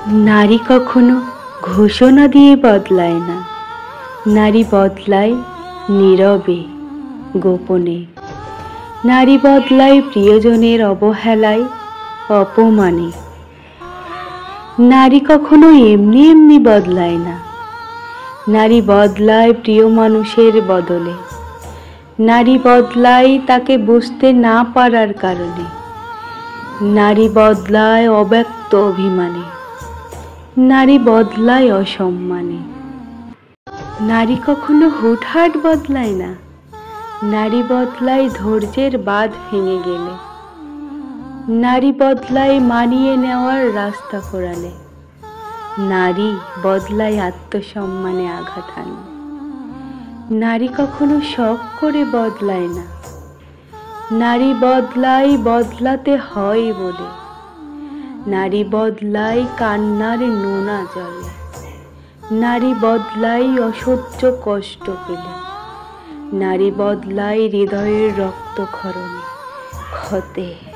নারী কখনো ঘোষণা দিয়ে বদলায় না, নারী বদলায় নীরবে, গোপনে। নারী বদলায় প্রিয়জনের অবহেলায়, অপমানে। নারী কখনো এমনি এমনি বদলায় না, নারী বদলায় প্রিয় মানুষের বদলে। নারী বদলায় তাকে বুঝতে না পারার কারণে। নারী বদলায় অব্যক্ত অভিমানে। নারী বদলায় অসম্মানে। নারী কখনো হুটহাট বদলায় না, নারী বদলায় ধৈর্যের বাঁধ ভেঙে গেলে। নারী বদলায় মানিয়ে নেওয়ার রাস্তা ফোরালে। নারী বদলায় আত্মসম্মানে আঘাত হানলে। নারী কখনো শখ করে বদলায় না, নারী বদলায় বদলাতে হয় বলে। নারী বদলায় কান্নার নোনা জলে। নারী বদলায় অসহ্য কষ্ট পেলে। নারী বদলায় হৃদয়ের রক্তক্ষরণে, ক্ষতে।